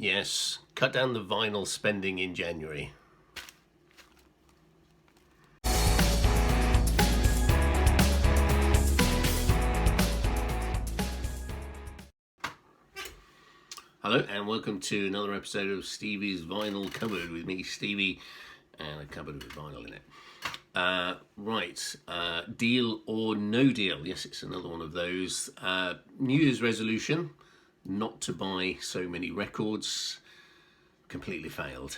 Yes, cut down the vinyl spending in January. Hello and welcome to another episode of Stevie's Vinyl Cupboard with me, Stevie, and a cupboard with vinyl in it. Deal or no deal? Yes, it's another one of those. New Year's resolution, not to buy so many records. Completely failed.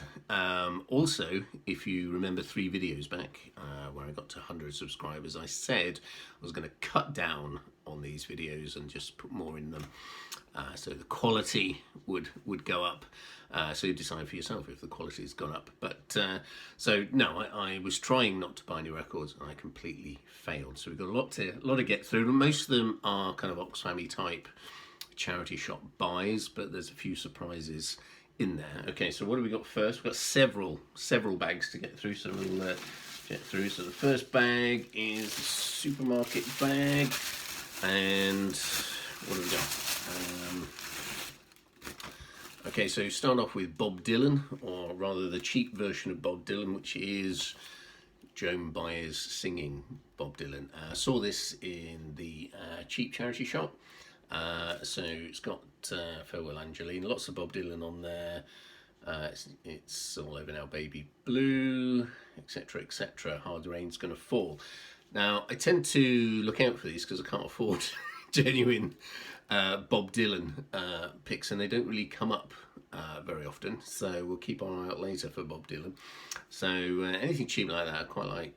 Also, if you remember 3 videos back where I got to 100 subscribers, I said I was going to cut down on these videos and just put more in them, so the quality would go up. So you decide for yourself if the quality has gone up. But so no, I was trying not to buy any records and I completely failed. So we've got a lot to get through. Most of them are kind of Oxfam type charity shop buys, but there's a few surprises in there. Okay, so what have we got first? We've got several bags to get through, so we'll get through. So the first bag is the supermarket bag, and what have we got? Okay, so start off with Bob Dylan, or rather the cheap version of Bob Dylan, which is Joan Baez singing Bob Dylan. Saw this in the cheap charity shop. So it's got Farewell Angeline, lots of Bob Dylan on there. It's all over now, Baby Blue, etc, etc. Hard Rain's Gonna Fall. Now I tend to look out for these because I can't afford genuine Bob Dylan picks, and they don't really come up very often, so we'll keep our eye out later for Bob Dylan. So anything cheap like that, I quite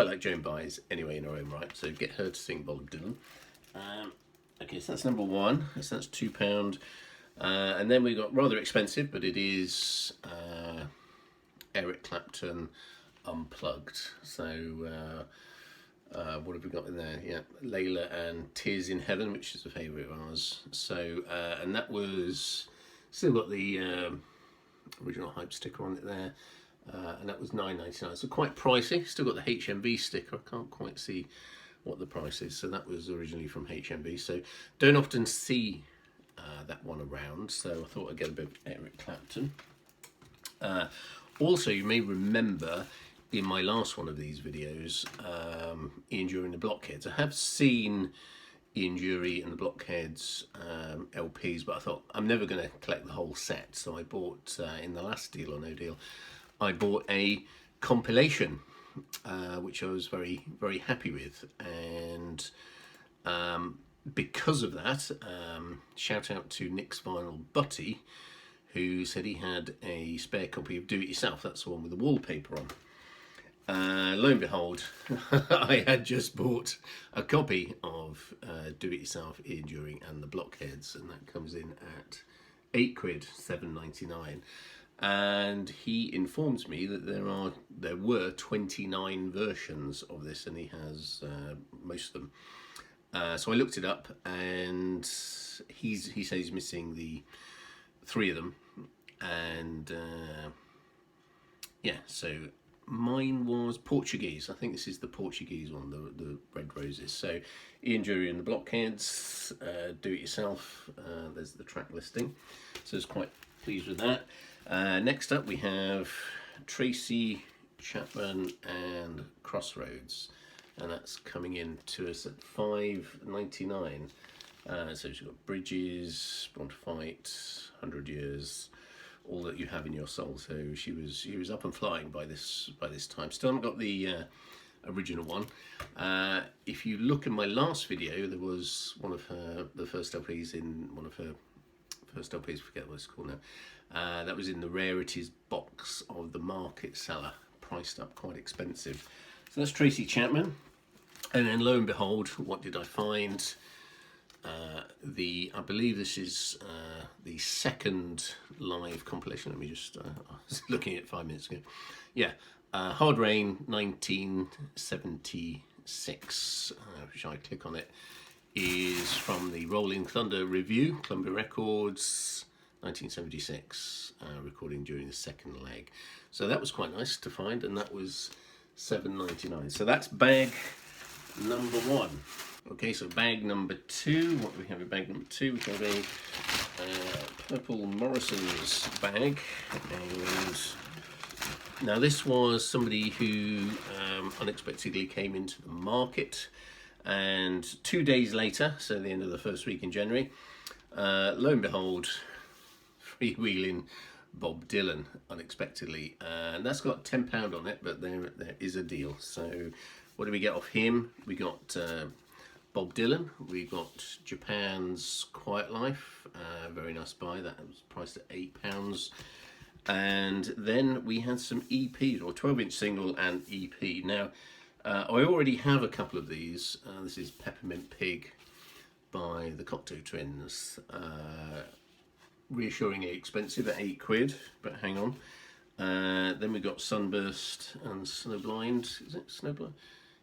like Joan Baez anyway in her own right, so get her to sing Bob Dylan. Okay, so that's number 1, so that's £2. And then we got rather expensive, but it is Eric Clapton Unplugged. So what have we got in there? Yeah, Layla and Tears in Heaven, which is a favourite of ours. So and that was still got the original Hype sticker on it there, and that was £9.99. So quite pricey. Still got the HMV sticker. I can't quite see what the price is. So that was originally from HMV. So don't often see that one around. So I thought I'd get a bit of Eric Clapton. Also, you may remember in my last one of these videos, Ian Dury and the Blockheads. I have seen Ian Dury and the Blockheads LPs, but I thought I'm never going to collect the whole set. So I bought, in the last Deal or No Deal, I bought a compilation, which I was very, very happy with. And because of that, shout out to Nick's Vinyl Butty, who said he had a spare copy of Do It Yourself. That's the one with the wallpaper on. Lo and behold, I had just bought a copy of Do It Yourself, Ian Dury and the Blockheads, and that comes in at £8, £7.99. And he informs me that there were 29 versions of this, and he has most of them. So I looked it up, and he says he's missing the 3 of them, and yeah. So mine was Portuguese. I think this is the Portuguese one, the Red Roses. So Ian Dury and the Blockheads, Do It Yourself. There's the track listing. So I was quite pleased with that. Next up we have Tracy Chapman and Crossroads, and that's coming in to us at £5.99. So she's got Bridges, Born to Fight, 100 Years, All That You Have in Your Soul. So she was up and flying by this time. Still haven't got the original one. If you look in my last video, there was one of the first LPs in one of her first LPs, forget what it's called now. That was in the rarities box of the Market Seller, priced up quite expensive. So that's Tracy Chapman. And then lo and behold, what did I find? I believe this is the second live compilation. Let me just, I was looking at 5 minutes ago. Yeah, Hard Rain 1976, which I click on it, is from the Rolling Thunder Review, Columbia Records, 1976, recording during the second leg. So that was quite nice to find, and that was $7.99. So that's bag number 1. Okay, so bag number 2. What do we have in bag number 2? We have a Purple Morrison's bag, and now this was somebody who unexpectedly came into the market, and 2 days later, so the end of the first week in January, lo and behold, freewheeling Bob Dylan unexpectedly, and that's got £10 on it, but there is a deal. So what do we get off him? We got Bob Dylan, we got Japan's Quiet Life, very nice buy, that was priced at £8. And then we had some EPs, or 12-inch single and EP. Now, I already have a couple of these. This is Peppermint Pig by the Cocteau Twins. Reassuringly expensive at £8, but hang on. Then we got Sunburst and Snowblind. Is it Snowblind?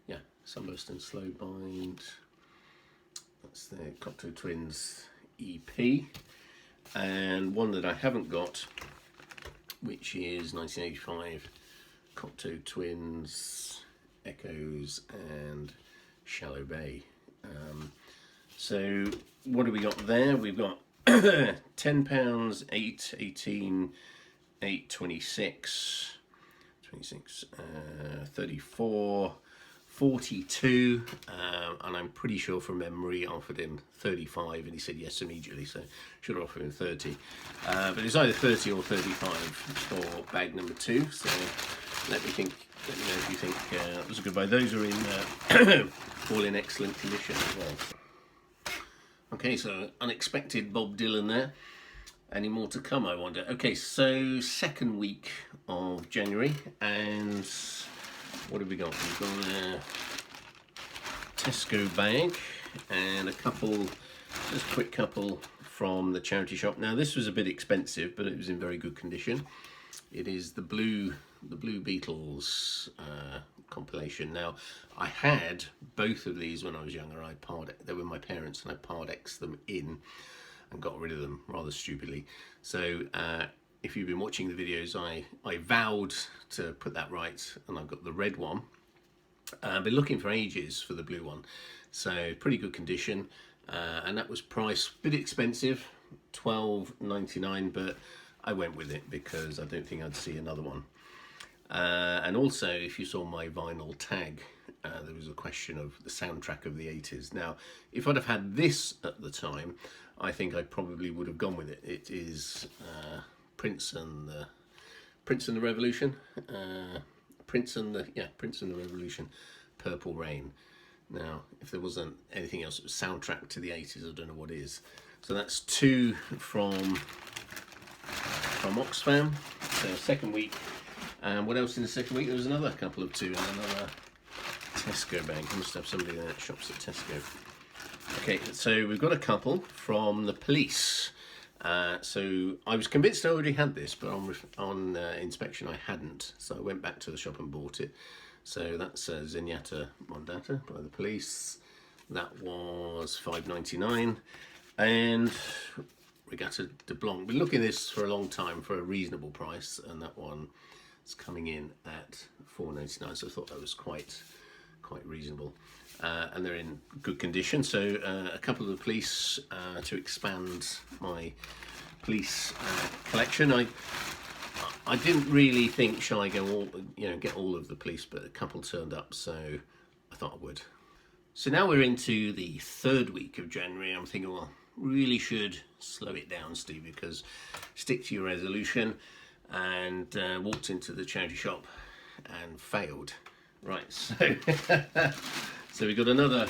Yeah, Sunburst and Snowblind. That's the Cocteau Twins EP. And one that I haven't got, which is 1985 Cocteau Twins, Echoes and Shallow Bay. So what do we got there? We've got £10, 8, 18, 8, 26, 34, 42, and I'm pretty sure from memory I offered him 35 and he said yes immediately, so should have offered him 30. But it's either 30 or 35 for bag number 2, so let me know if you think that was a good buy. Those are in all in excellent condition as well. Okay, so unexpected Bob Dylan there. Any more to come, I wonder? Okay, so second week of January, and what have we got? We've got a Tesco bag and a couple, just a quick couple from the charity shop. Now this was a bit expensive, but it was in very good condition. It is the Blue Beatles compilation. Now I had both of these when I was younger. They were my parents, and I Pardex them in and got rid of them rather stupidly. So if you've been watching the videos, I vowed to put that right, and I've got the red one. I've been looking for ages for the blue one, so pretty good condition, and that was priced a bit expensive, $12.99, but I went with it because I don't think I'd see another one. And also, if you saw my vinyl tag, there was a question of the soundtrack of the 80s. Now, if I'd have had this at the time, I think I probably would have gone with it. It is Prince and the Revolution. Prince and the Revolution, Purple Rain. Now, if there wasn't anything else, it was soundtrack to the 80s. I don't know what is. So that's 2 from Oxfam. So second week. And what else in the second week? There was another couple of 2 and another Tesco bag. I must have somebody that shops at Tesco. Okay, so we've got a couple from the police. So I was convinced I already had this, but on inspection I hadn't. So I went back to the shop and bought it. So that's Zenyatta Mondatta by the police. That was $5.99. And Regatta de Blanc. Been looking at this for a long time for a reasonable price, and that one is coming in at $4.99. So I thought that was quite reasonable. And they're in good condition. So a couple of the police to expand my police collection. I didn't really think, shall I go get all of the police, but a couple turned up, so I thought I would. So now we're into the third week of January. I'm thinking, well, really should slow it down, Steve, because stick to your resolution. And walked into the charity shop and failed. Right, so so we got another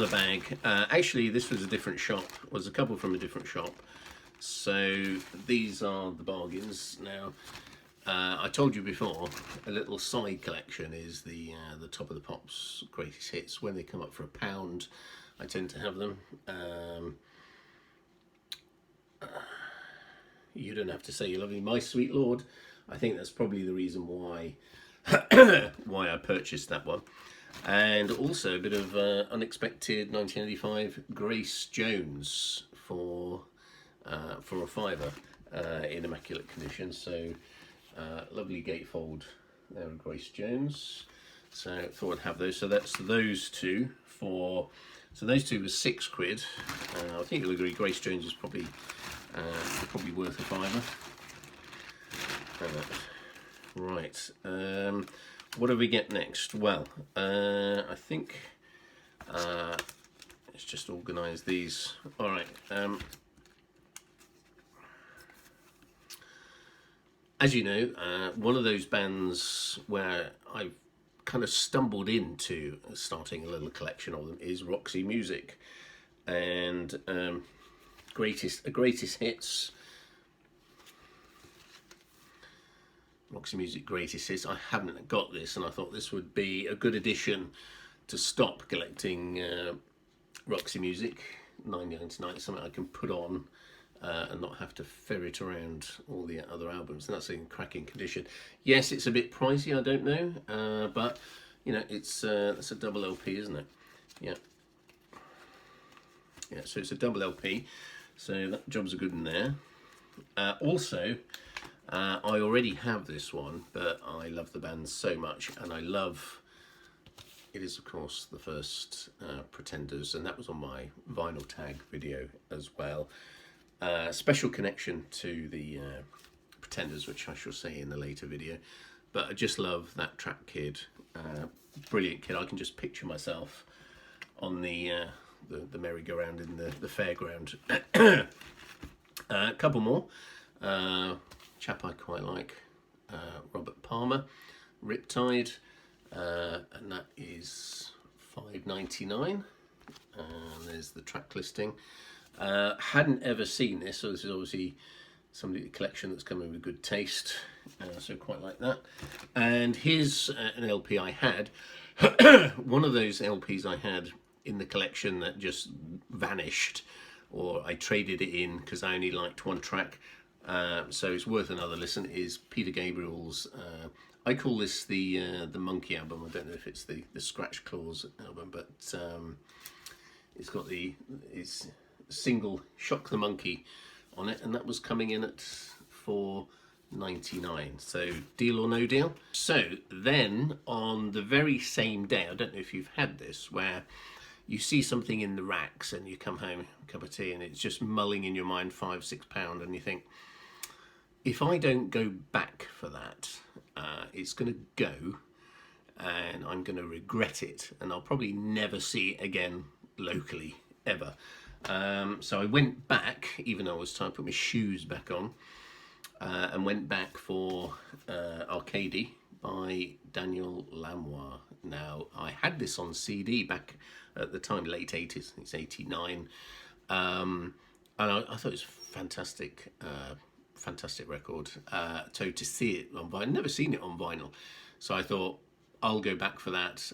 bag. Actually, this was a different shop. Was a couple from a different shop. So these are the bargains. Now, I told you before, a little side collection is the Top of the Pops greatest hits. When they come up for £1, I tend to have them. You don't have to say you love me, my sweet lord. I think that's probably the reason why why I purchased that one. And also a bit of unexpected 1985 Grace Jones for a £5 in immaculate condition. So lovely gatefold there of Grace Jones. So I thought I'd have those. So that's those two for. So those two were £6. I think you'll agree Grace Jones is probably worth a fiver. Right. What do we get next? Well, I think let's just organise these. All right. As you know, one of those bands where I've kind of stumbled into starting a little collection of them is Roxy Music, and greatest hits. Roxy Music Greatest Hits. I haven't got this, and I thought this would be a good addition to stop collecting Roxy Music. 9.99, something I can put on and not have to ferret around all the other albums. And that's in cracking condition. Yes, it's a bit pricey, I don't know, but you know, it's a double LP, isn't it? Yeah. Yeah, so it's a double LP, so that job's a good one there. Also, I already have this one, but I love the band so much, and I love, it is of course the first Pretenders, and that was on my vinyl tag video as well. Special connection to the Pretenders, which I shall say in the later video, but I just love that Trap Kid, brilliant kid. I can just picture myself on the merry-go-round in the fairground. A couple more. Chap I quite like, Robert Palmer, Riptide, and that is £5.99. And there's the track listing. Hadn't ever seen this, so this is obviously somebody collection that's coming with good taste, so quite like that. And here's an LP I had, one of those LPs I had in the collection that just vanished, or I traded it in because I only liked one track, so it's worth another listen, is Peter Gabriel's, I call this the Monkey album. I don't know if it's the Scratch Claws album, but it's got it's single Shock the Monkey on it, and that was coming in at £4.99, so deal or no deal. So then on the very same day, I don't know if you've had this, where you see something in the racks and you come home, a cup of tea, and it's just mulling in your mind, £5-6, and you think, if I don't go back for that, it's going to go and I'm going to regret it, and I'll probably never see it again locally ever. So I went back, even though it was time to put my shoes back on, and went back for Arcady by Daniel Lanois. Now, I had this on CD back at the time, late 80s, it's 89, and I thought it was fantastic, fantastic record. So to see it on vinyl, never seen it on vinyl, so I thought I'll go back for that.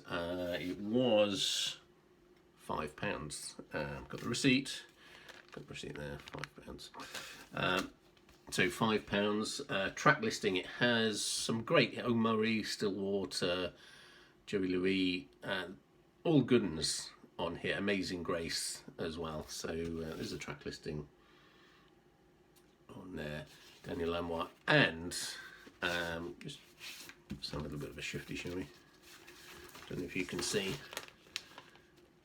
It was £5. Got the receipt. Got the receipt there. £5. So £5. Track listing. It has some great O'Murray, Stillwater, Joey Louis, all good ones on here. Amazing Grace as well. So there's a track listing on there. Daniel Lanois, and just sound a little bit of a shifty, shall we? Don't know if you can see.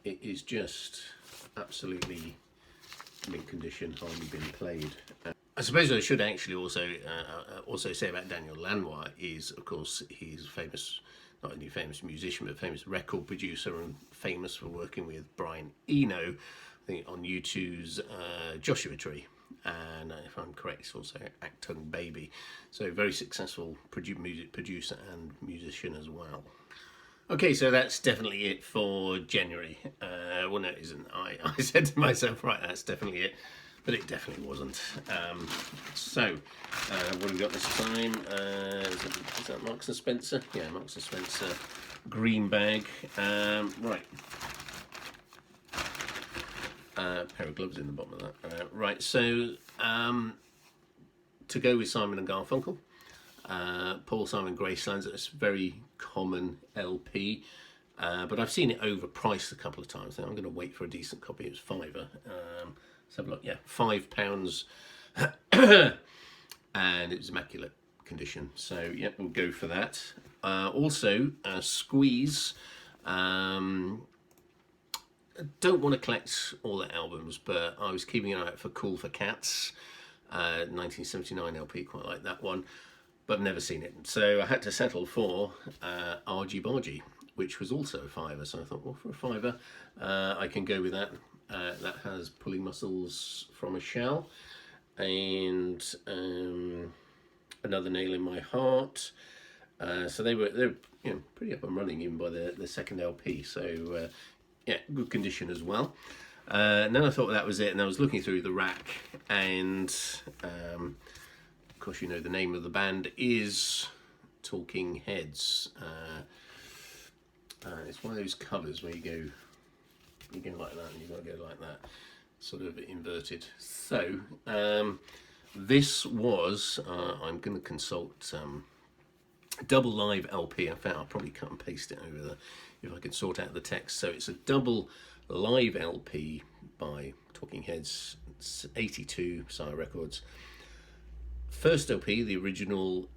It is just absolutely mint condition, hardly been played. I suppose I should actually also say about Daniel Lanois is, of course, he's famous, not only famous musician, but famous record producer, and famous for working with Brian Eno, I think, on U2's Joshua Tree. And if I'm correct, it's also Achtung Baby. So very successful music producer and musician as well. Okay, so that's definitely it for January. Well, no, it isn't. I said to myself, right, that's definitely it, but it definitely wasn't. So, what have we got this time? Is that Marks and Spencer? Yeah, Marks and Spencer green bag. Right. Pair of gloves in the bottom of that. Right, so to go with Simon and Garfunkel. Paul Simon Graceland, it's a very common LP, but I've seen it overpriced a couple of times. Now I'm going to wait for a decent copy. It was £5. Let's have a look. Yeah, £5, and it was immaculate condition. So yeah, we'll go for that. Also, Squeeze. Don't want to collect all the albums, but I was keeping an eye out for Cool for Cats, 1979 LP, quite like that one, but I've never seen it. So I had to settle for Argy Bargy, which was also a fiver. So I thought, well, for a fiver, I can go with that. That has Pulling Muscles from a Shell and Another Nail in My Heart. So they're pretty up and running even by the second LP. So yeah, good condition as well. And then I thought that was it, and I was looking through the rack, and of course, you know, the name of the band is Talking Heads. It's one of those covers where you go like that, and you've got to go like that, sort of inverted. So this was I'm going to consult double live LP. In fact, I'll probably cut and paste it over there if I could sort out the text. So it's a double live LP by Talking Heads, 82, Sire Records. First LP, the original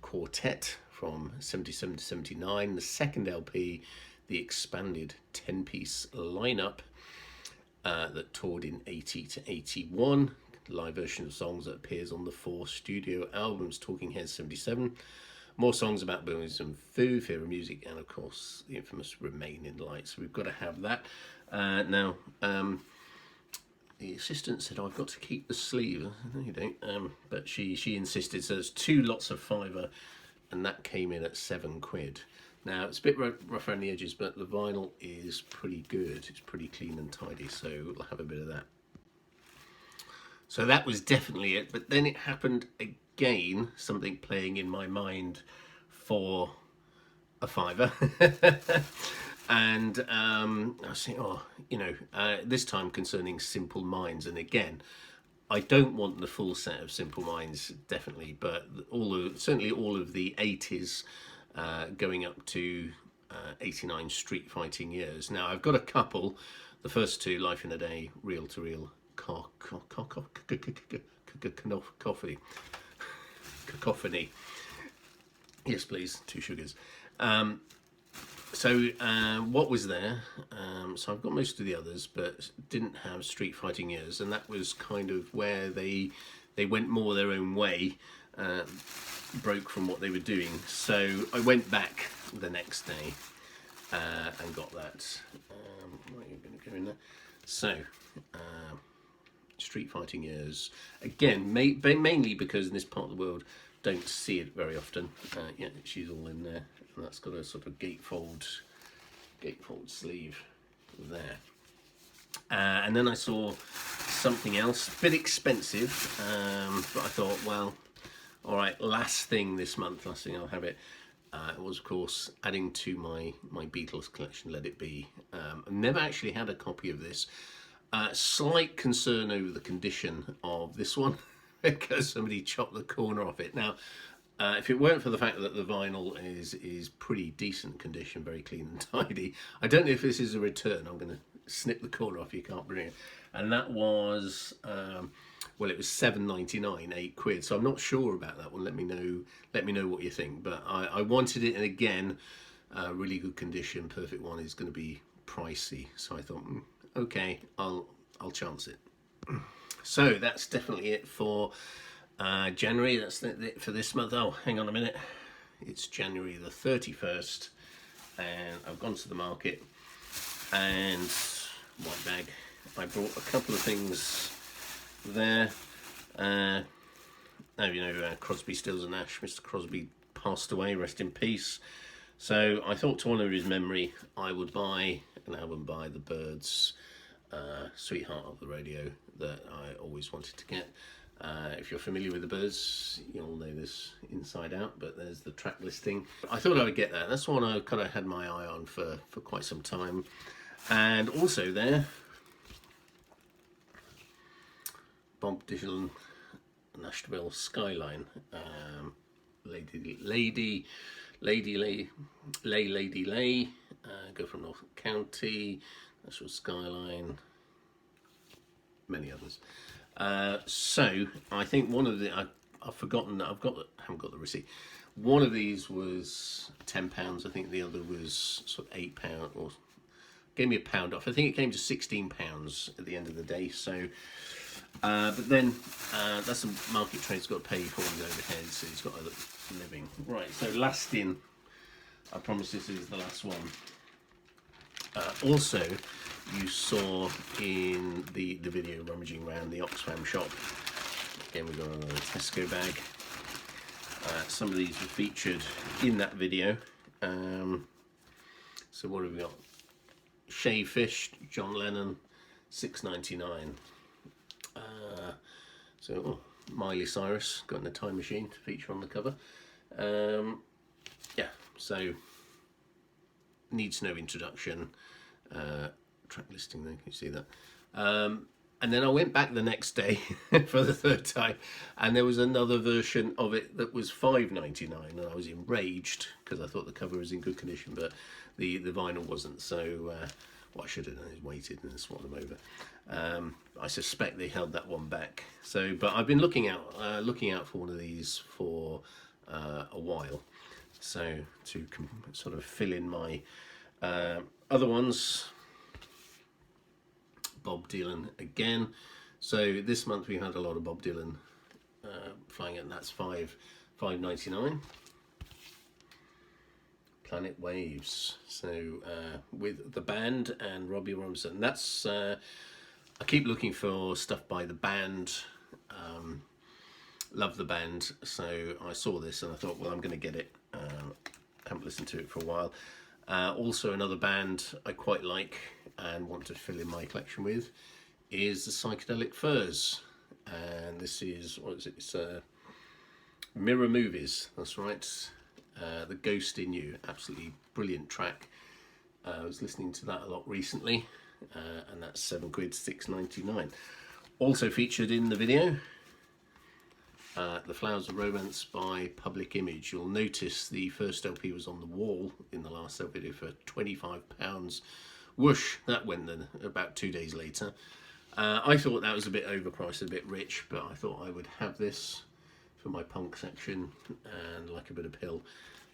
quartet from 77 to 79. The second LP, the expanded 10-piece lineup that toured in 80 to 81. Live version of songs that appears on the 4 studio albums, Talking Heads 77. More songs about Bones and Foo, Fear of Music, and of course the infamous Remain in Light. So we've got to have that. Now, the assistant said, I've got to keep the sleeve. No, you don't. But she insisted. So there's 2 lots of fiver, and that came in at £7. Now, it's a bit rough around the edges, but the vinyl is pretty good. It's pretty clean and tidy, so we'll have a bit of that. So that was definitely it. But then it happened again, something playing in my mind for a fiver. And I was thinking, this time concerning Simple Minds. And again, I don't want the full set of Simple Minds, definitely, but certainly all of the 80s going up to 89 Street Fighting Years. Now, I've got a couple. The first 2, Life in a Day, Reel to Reel, Cacophony. Yes, please, 2 sugars. So what was there? So I've got most of the others, but didn't have Street Fighting Years, and that was kind of where they went more their own way, broke from what they were doing. So I went back the next day and got that. Right, you're going to go in there. So Street Fighting Years again, mainly because in this part of the world don't see it very often. Yeah, she's all in there, and that's got a sort of gatefold sleeve there. And then I saw something else, a bit expensive, but I thought, well, all right, last thing I'll have it. It was, of course, adding to my Beatles collection, Let It Be. I've never actually had a copy of this. Slight concern over the condition of this one because somebody chopped the corner off it. Now, if it weren't for the fact that the vinyl is pretty decent condition, very clean and tidy, I don't know if this is a return. I'm going to snip the corner off. You can't bring it. And that was, it was £7.99, £8. So I'm not sure about that one. Let me know what you think. But I wanted it, and again, really good condition. Perfect one is going to be pricey. So I thought, okay, I'll chance it. So that's definitely it for January. That's it for this month. Oh, hang on a minute. It's January the 31st, and I've gone to the market and white bag. I brought a couple of things there. Crosby, Stills and Nash. Mr. Crosby passed away, rest in peace. So I thought, to honour his memory, I would buy an album by the Byrds, Sweetheart of the Radio, that I always wanted to get. If you're familiar with the Byrds, you'll know this inside out, but there's the track listing. I thought I would get that. That's one I kind of had my eye on for quite some time. And also there, Bob Dylan, Nashville Skyline, Lady Lay, Go from North County, Nashville Skyline, many others. So I think one of the I've forgotten. Haven't got the receipt. One of these was £10. I think the other was sort of £8, or gave me £1 off. I think it came to £16 at the end of the day. So, but then that's a market trader's got to pay for his overheads, so he's got a living. Right. So last in. I promise this is the last one. Also, you saw in the video rummaging around the Oxfam shop. Again, we've got another Tesco bag. Some of these were featured in that video. So what have we got? Shave Fish, John Lennon, £6.99. Miley Cyrus got in a time machine to feature on the cover. Yeah, so needs no introduction. Track listing there, can you see that? And then I went back the next day for the third time, and there was another version of it that was £5.99, and I was enraged because I thought the cover was in good condition, but the vinyl wasn't. So what I should have done is waited and swapped them over. I suspect they held that one back. So, but I've been looking out for one of these for a while. So to sort of fill in my other ones. Bob Dylan again. So this month we had a lot of Bob Dylan flying in. That's £5.99. Planet Waves. So with the band and Robbie Robinson. That's I keep looking for stuff by the band. Love the band. So I saw this and I thought, well, I'm going to get it. Haven't listened to it for a while. Also another band I quite like and want to fill in my collection with is the Psychedelic Furs, and this is, what is it, it's Mirror Movies, that's right. The Ghost in You, absolutely brilliant track. I was listening to that a lot recently, and that's £7, £6.99. Also featured in the video, The Flowers of Romance by Public Image. You'll notice the first LP was on the wall in the last sale video for £25. Whoosh, that went then about 2 days later. I thought that was a bit overpriced, a bit rich, but I thought I would have this for my punk section and like a bit of pill.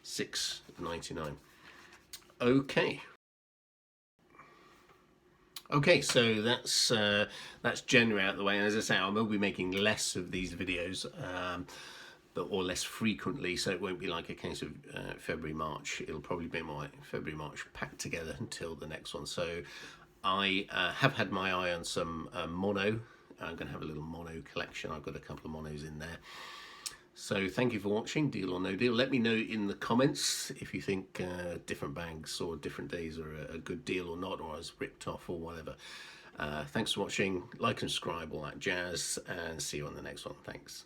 £6.99. Okay, so that's January out of the way, and as I say, I will be making less of these videos, or less frequently, so it won't be like a case of February, March. It'll probably be my February, March packed together until the next one. So I have had my eye on some mono. I'm going to have a little mono collection. I've got a couple of monos in there. So thank you for watching Deal or No Deal. Let me know in the comments if you think different bags or different days are a good deal or not, or I was ripped off or whatever. Thanks for watching. Like and subscribe, all that jazz, and see you on the next one. Thanks.